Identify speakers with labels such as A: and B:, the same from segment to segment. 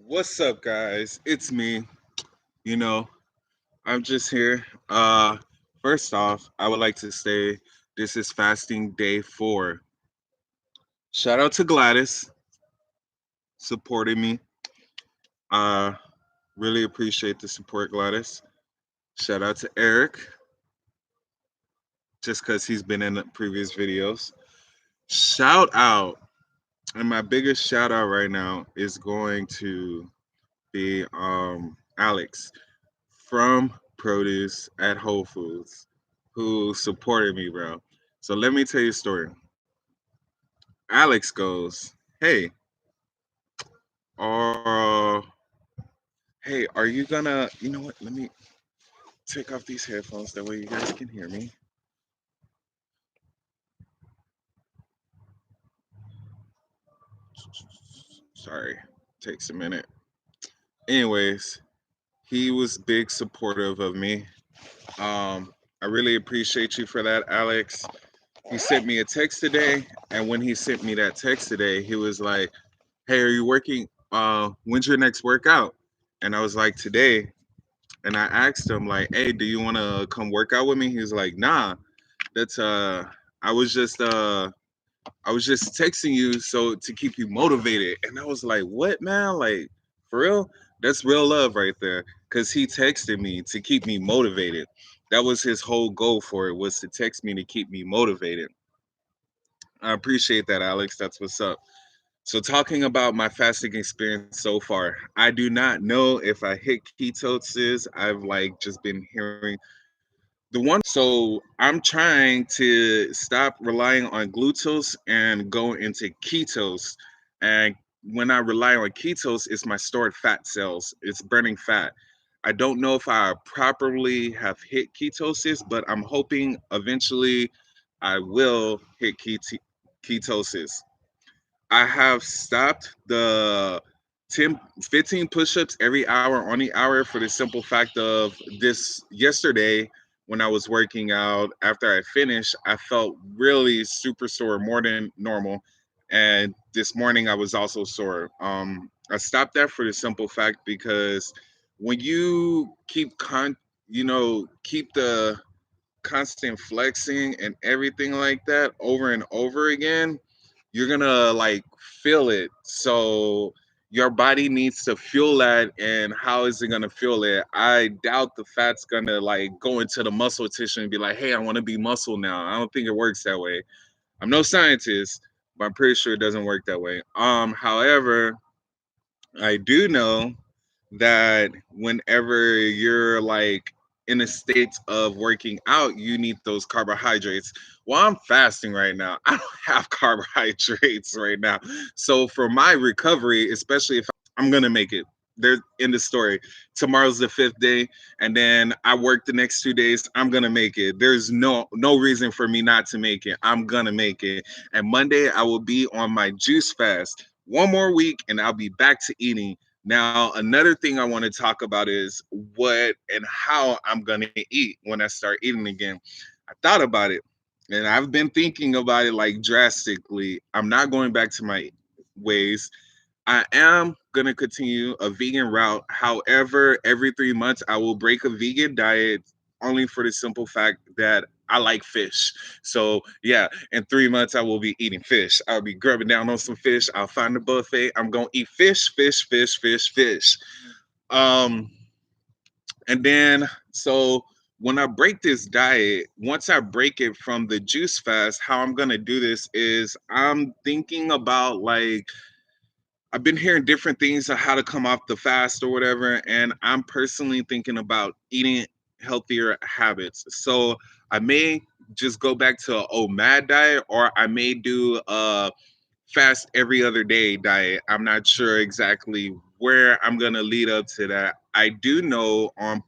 A: What's up, guys? It's me. You know, I'm just here. First off, I would like to say this is fasting day 4. Shout out to Gladys supporting me. Uh, really appreciate the support, Gladys. Shout out to Eric, just because he's been in the previous videos. Shout out, and my biggest shout out right now is going to be Alex from Produce at Whole Foods who supported me, bro. So let me tell you a story. Alex goes, "Hey, uh, hey, are you gonna? You know what? Let me take off these headphones. That way you guys can hear me." Sorry, takes a minute. Anyways, he was big supportive of me. I really appreciate you for that, Alex. He sent me a text today, and when he sent me that text today, he was like, "Hey, are you working? When's your next workout?" And I was like, "Today." And I asked him like, "Hey, do you want to come work out with me?" He was like, "Nah, that's I was just I was just texting you so to keep you motivated." And I was like, "What, man? Like, for real? That's real love right there." Cause he texted me to keep me motivated. That was his whole goal for it, was to text me to keep me motivated. I appreciate that, Alex. That's what's up. So, talking about my fasting experience so far, I do not know if I hit ketosis. I've like just been hearing the one. So, I'm trying to stop relying on glucose and go into ketos. And when I rely on ketos, it's my stored fat cells, it's burning fat. I don't know if I properly have hit ketosis, but I'm hoping eventually I will hit ketosis. I have stopped the 10, 15 push-ups every hour on the hour for the simple fact of this yesterday when I was working out after I finished, I felt really super sore, more than normal. And this morning I was also sore. I stopped that for the simple fact because when you keep the constant flexing and everything like that over and over again, you're gonna like feel it. So your body needs to feel that, and how is it gonna feel it? I doubt the fat's gonna like go into the muscle tissue and be like, "Hey, I want to be muscle now." I don't think it works that way. I'm no scientist, but I'm pretty sure it doesn't work that way. However, I do know that whenever you're like in a state of working out, you need those carbohydrates. Well, I'm fasting right now. I don't have carbohydrates right now. So for my recovery, especially if I'm gonna make it. There's in the story. Tomorrow's the 5th day, and then I work the next 2 days. I'm gonna make it. There's no reason for me not to make it. I'm gonna make it. And Monday I will be on my juice fast. One more week, and I'll be back to eating. Now, another thing I want to talk about is what and how I'm going to eat when I start eating again. I thought about it, and I've been thinking about it like drastically. I'm not going back to my ways. I am going to continue a vegan route. However, every 3 months, I will break a vegan diet only for the simple fact that I like fish. So, yeah, in 3 months, I will be eating fish. I'll be grubbing down on some fish. I'll find a buffet. I'm going to eat fish, fish, fish, fish, fish. Um, and then, so when I break this diet, once I break it from the juice fast, how I'm going to do this is I'm thinking about like, I've been hearing different things on how to come off the fast or whatever, and I'm personally thinking about eating healthier habits. So I may just go back to an old mad diet, or I may do a fast every other day diet. I'm not sure exactly where I'm gonna lead up to that. I do know on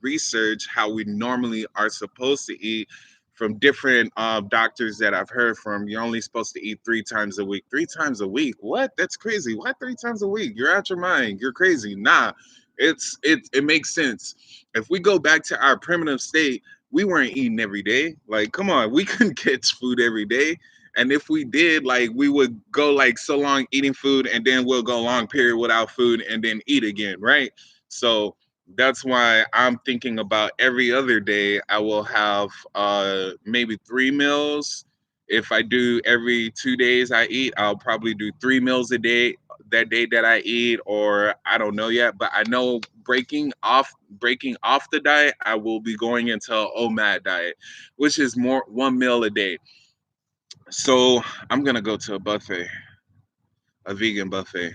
A: research how we normally are supposed to eat from different doctors that I've heard from. You're only supposed to eat 3 times a week. 3 times a week? What? That's crazy. Why 3 times a week? You're out your mind. You're crazy. Nah, it makes sense. If we go back to our primitive state, we weren't eating every day. Like, come on, we couldn't catch food every day. And if we did, like, we would go like so long eating food, and then we'll go a long period without food and then eat again, right? So that's why I'm thinking about every other day I will have maybe 3 meals. If I do every 2 days I eat, I'll probably do 3 meals a day that day that I eat, or I don't know yet. But I know breaking off the diet, I will be going into OMAD diet, which is more 1 meal a day. So I'm gonna go to a buffet, a vegan buffet.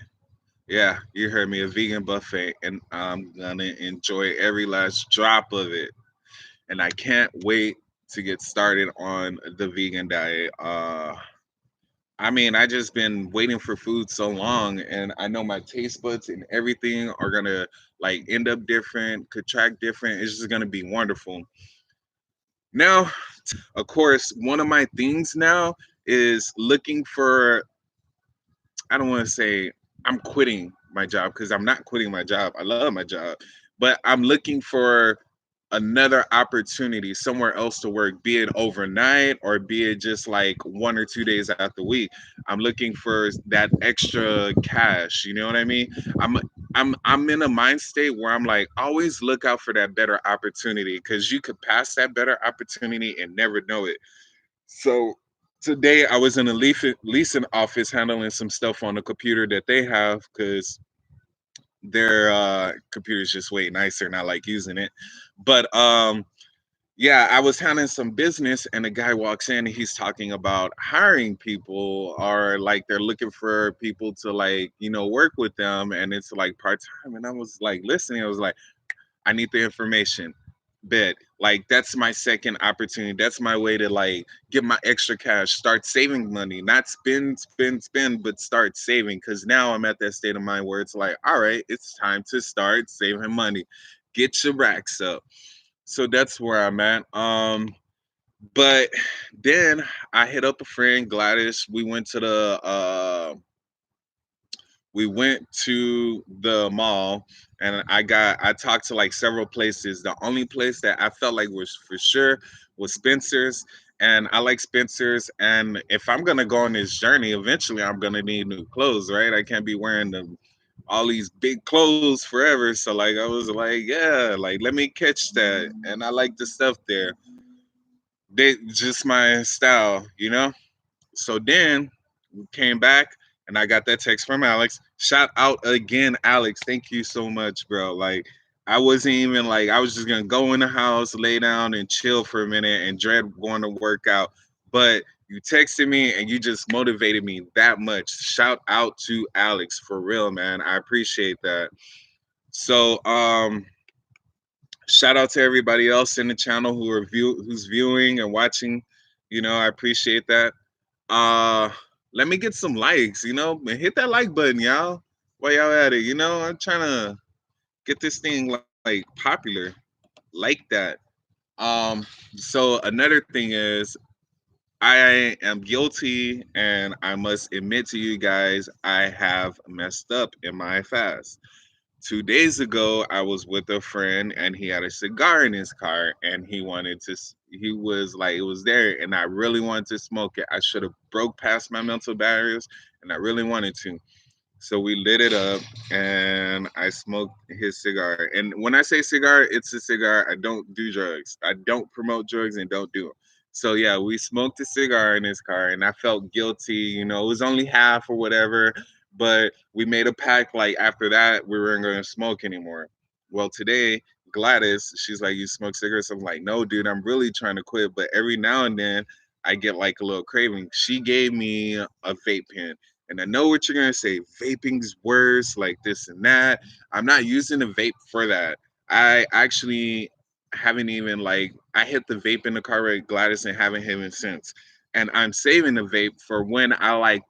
A: Yeah, you heard me, a vegan buffet, and I'm gonna enjoy every last drop of it. And I can't wait to get started on the vegan diet. I mean, I just been waiting for food so long, and I know my taste buds and everything are gonna like end up different, contract different. It's just gonna be wonderful. Now, of course, one of my things now is looking for. I don't want to say I'm quitting my job, because I'm not quitting my job. I love my job, but I'm looking for another opportunity somewhere else to work, be it overnight or be it just like 1 or 2 days out the week. I'm looking for that extra cash. You know what I mean? I'm I'm in a mind state where I'm like, always look out for that better opportunity, because you could pass that better opportunity and never know it. So today I was in a leasing office handling some stuff on the computer that they have, because their computer's just way nicer and I like using it. But yeah, I was handling some business, and a guy walks in and he's talking about hiring people, or like they're looking for people to, like, work with them, and it's like part time. And I was like listening, I was like, I need the information. Bet. Like, that's my second opportunity. That's my way to like get my extra cash, start saving money, not spend, spend, spend, but start saving. Cause now I'm at that state of mind where it's like, all right, it's time to start saving money. Get your racks up. So that's where I'm at. But then I hit up a friend, Gladys. We went to the mall, and I talked to like several places. The only place that I felt like was for sure was Spencer's. And I like Spencer's, and if I'm gonna go on this journey, eventually I'm gonna need new clothes, right? I can't be wearing all these big clothes forever. So like I was like, yeah, like let me catch that. And I like the stuff there. They just my style. So then we came back, and I got that text from Alex. Shout out again, Alex. Thank you so much, bro. Like, I wasn't even like, I was just gonna go in the house, lay down and chill for a minute and dread going to work out. But you texted me and you just motivated me that much. Shout out to Alex, for real, man. I appreciate that. So shout out to everybody else in the channel who's viewing and watching. I appreciate that. uh Let me get some likes, and hit that like button, y'all, while y'all at it. I'm trying to get this thing like popular, like that. So another thing is, I am guilty, and I must admit to you guys, I have messed up in my fast. 2 days ago, I was with a friend, and he had a cigar in his car, and he was like, it was there, and I really wanted to smoke it. I should have broke past my mental barriers, and I really wanted to. So we lit it up, and I smoked his cigar. And when I say cigar, it's a cigar. I don't do drugs. I don't promote drugs and don't do them. So yeah, we smoked a cigar in his car, and I felt guilty. It was only half or whatever, but we made a pact. Like, after that, we weren't going to smoke anymore. Well, today, Gladys, she's like, "You smoke cigarettes?" I'm like, "No, dude. I'm really trying to quit, but every now and then, I get like a little craving." She gave me a vape pen. And I know what you're gonna say. Vaping's worse, like this and that. I'm not using the vape for that. I actually haven't even like, I hit the vape in the car with Gladys and haven't hit it since. And I'm saving the vape for when I like,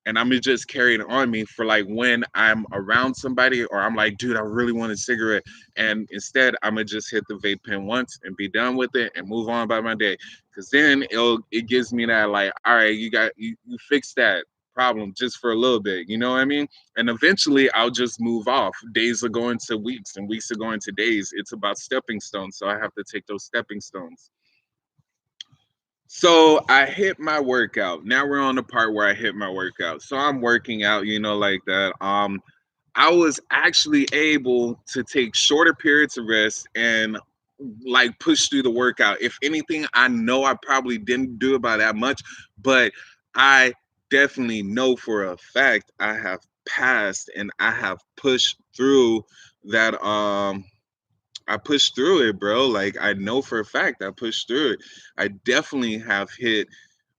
A: and I'm gonna just carry it on me for like when I'm around somebody, or I'm like, dude, I really want a cigarette. And instead, I'm gonna just hit the vape pen once and be done with it and move on by my day. Cause then it gives me that like, all right, you fixed that problem just for a little bit, you know what I mean? And eventually I'll just move off. Days are going to weeks and weeks are going to days. It's about stepping stones. So I have to take those stepping stones. So I hit my workout. Now we're on the part where I hit my workout. So I'm working out, like that. I was actually able to take shorter periods of rest and like push through the workout. If anything, I know I probably didn't do it by that much, but I definitely know for a fact I have passed and I have pushed through that. I pushed through it, bro. Like I know for a fact I pushed through it. I definitely have hit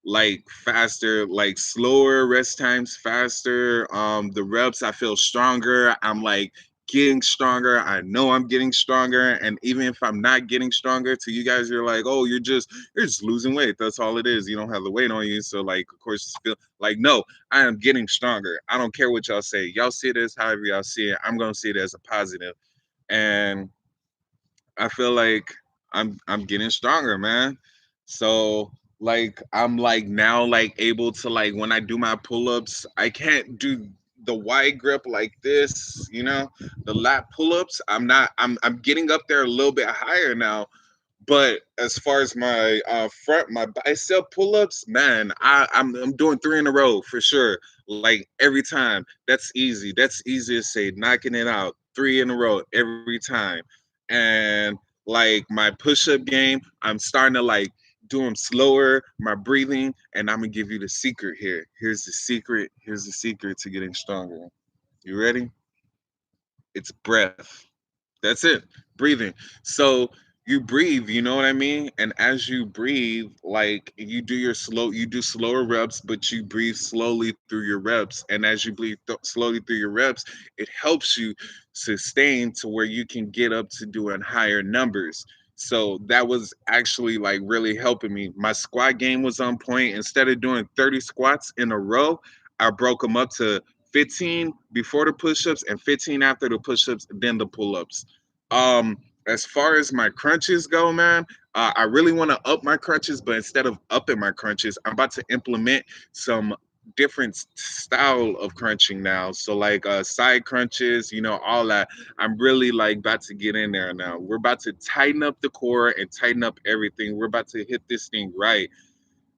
A: like faster, like slower rest times faster. The reps I feel stronger. I'm like getting stronger. I know I'm getting stronger. And even if I'm not getting stronger, to you guys, you're like, oh, you're just losing weight. That's all it is. You don't have the weight on you. So like of course it's feel like no, I am getting stronger. I don't care what y'all say. Y'all see it as however y'all see it. I'm gonna see it as a positive. And I feel like I'm getting stronger, man. So like I'm like now like able to like when I do my pull-ups, I can't do the wide grip like this, the lat pull-ups. I'm getting up there a little bit higher now. But as far as my bicep pull-ups, man, I'm doing three in a row for sure. Like every time. That's easy. That's easy to say, knocking it out. Three in a row every time. And like my push-up game, I'm starting to like do them slower, my breathing, and I'm gonna give you the secret here. Here's the secret. Here's the secret to getting stronger. You ready? It's breath. That's it. Breathing. So you breathe, you know what I mean? And as you breathe, like you do slower reps, but you breathe slowly through your reps. And as you breathe slowly through your reps, it helps you sustain to where you can get up to doing higher numbers. So that was actually like really helping me. My squat game was on point. Instead of doing 30 squats in a row, I broke them up to 15 before the push-ups and 15 after the push-ups, then the pull-ups. As far as my crunches go, man, I really want to up my crunches, but instead of upping my crunches, I'm about to implement some different style of crunching now. So like side crunches, all that. I'm really like about to get in there now. We're about to tighten up the core and tighten up everything. We're about to hit this thing right.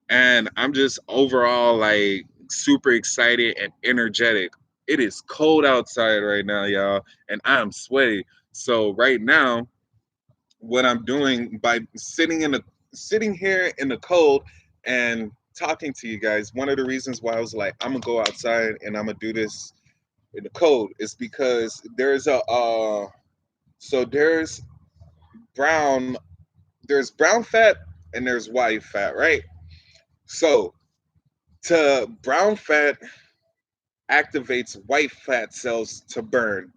A: And I'm just overall like super excited and energetic. It is cold outside right now, y'all, and I'm sweaty. So right now, what I'm doing by sitting here in the cold and talking to you guys, one of the reasons why I was like, I'm gonna go outside and I'm gonna do this in the cold is because there's there's brown there's brown fat and there's white fat, right? So to brown fat activates white fat cells to burn.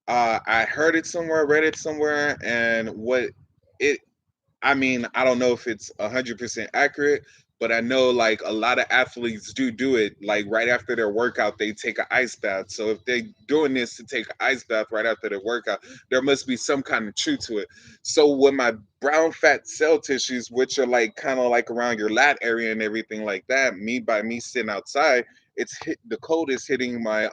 A: I heard it somewhere, read it somewhere, and it I mean, I don't know if it's 100% accurate, but I know like a lot of athletes do it. Like right after their workout, they take an ice bath. So if they're doing this to take an ice bath right after their workout, there must be some kind of truth to it. So with my brown fat cell tissues, which are like kind of like around your lat area and everything like that, by me sitting outside, the cold is hitting my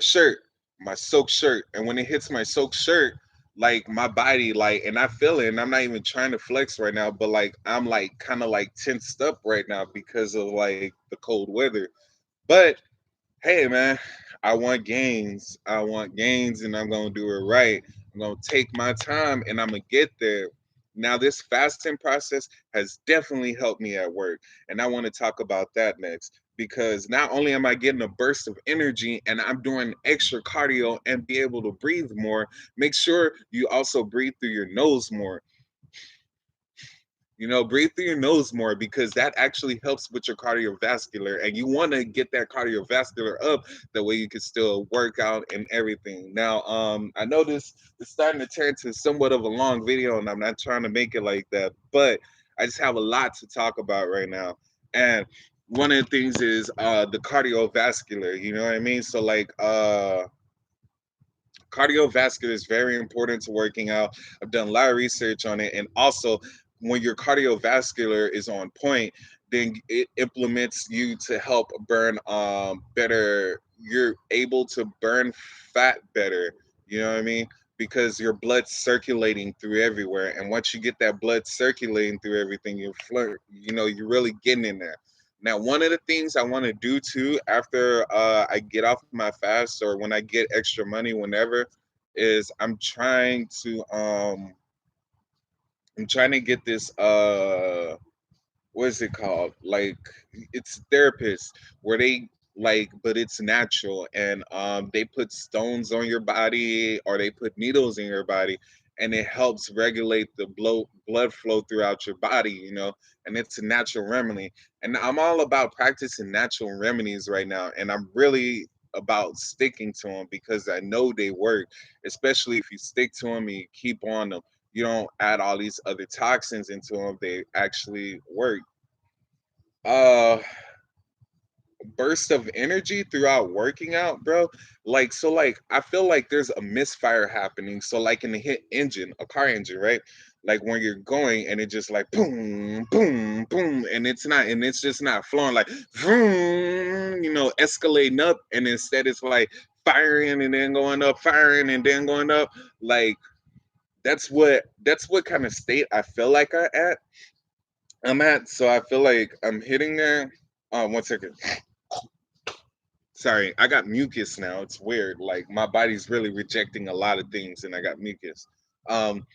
A: shirt, my soaked shirt. And when it hits my soaked shirt, like my body, like, and I feel it, and I'm not even trying to flex right now, but like I'm like kind of like tensed up right now because of like the cold weather. But hey, man, I want gains, and I'm gonna do it right. I'm gonna take my time, and I'm gonna get there. Now, this fasting process has definitely helped me at work, and I want to talk about that next because not only am I getting a burst of energy and I'm doing extra cardio and be able to breathe more, make sure you also breathe through your nose more. Breathe through your nose more because that actually helps with your cardiovascular, and you want to get that cardiovascular up. That way, you can still work out and everything. Now, I know this is starting to turn to somewhat of a long video, and I'm not trying to make it like that, but I just have a lot to talk about right now. And one of the things is the cardiovascular. You know what I mean? So, like, cardiovascular is very important to working out. I've done a lot of research on it, and also when your cardiovascular is on point, then it implements you to help burn better. You're able to burn fat better. You know what I mean? Because your blood's circulating through everywhere, and once you get that blood circulating through everything, you flirt. You know, you're really getting in there. Now, one of the things I want to do too after I get off my fast or when I get extra money, whenever, is I'm trying to get this what is it called? Like it's therapists where they like but it's natural and they put stones on your body or they put needles in your body and it helps regulate the blood flow throughout your body, you know, and it's a natural remedy. And I'm all about practicing natural remedies right now and I'm really about sticking to them because I know they work, especially if you stick to them and you keep on them. You don't add all these other toxins into them, they actually work. uh Burst of energy throughout working out, bro. Like so like I feel like there's a misfire happening. So like in the hit engine, a car engine, right? Like when you're going and it just like boom, boom, boom, and it's just not flowing like vroom, you know, escalating up, and instead it's like firing and then going up, firing and then going up. Like that's what kind of state I feel like I'm at. So I feel like I'm hitting there. 1 second. Sorry, I got mucus now. It's weird. Like my body's really rejecting a lot of things, and I got mucus. Um,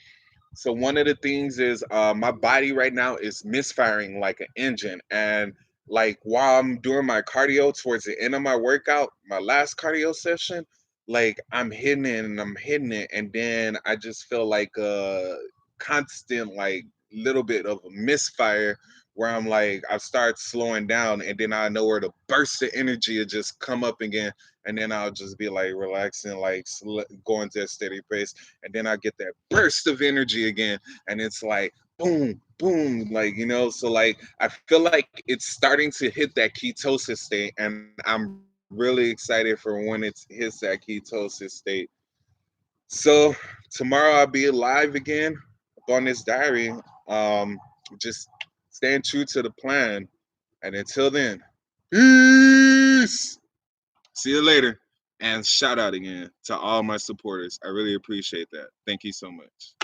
A: so one of the things is my body right now is misfiring like an engine, and like while I'm doing my cardio towards the end of my workout, my last cardio session, like I'm hitting it and I'm hitting it, and then I just feel like a constant like little bit of a misfire where I'm like I start slowing down, and then I know where the burst of energy will just come up again, and then I'll just be like relaxing, like going to a steady pace, and then I get that burst of energy again, and it's like boom, boom, like you know. So like I feel like it's starting to hit that ketosis state, and I'm really excited for when it hits that ketosis state. So tomorrow I'll be live again on this diary. Um, just staying true to the plan, and until then, peace. See you later. And shout out again to all my supporters. I really appreciate that. Thank you so much.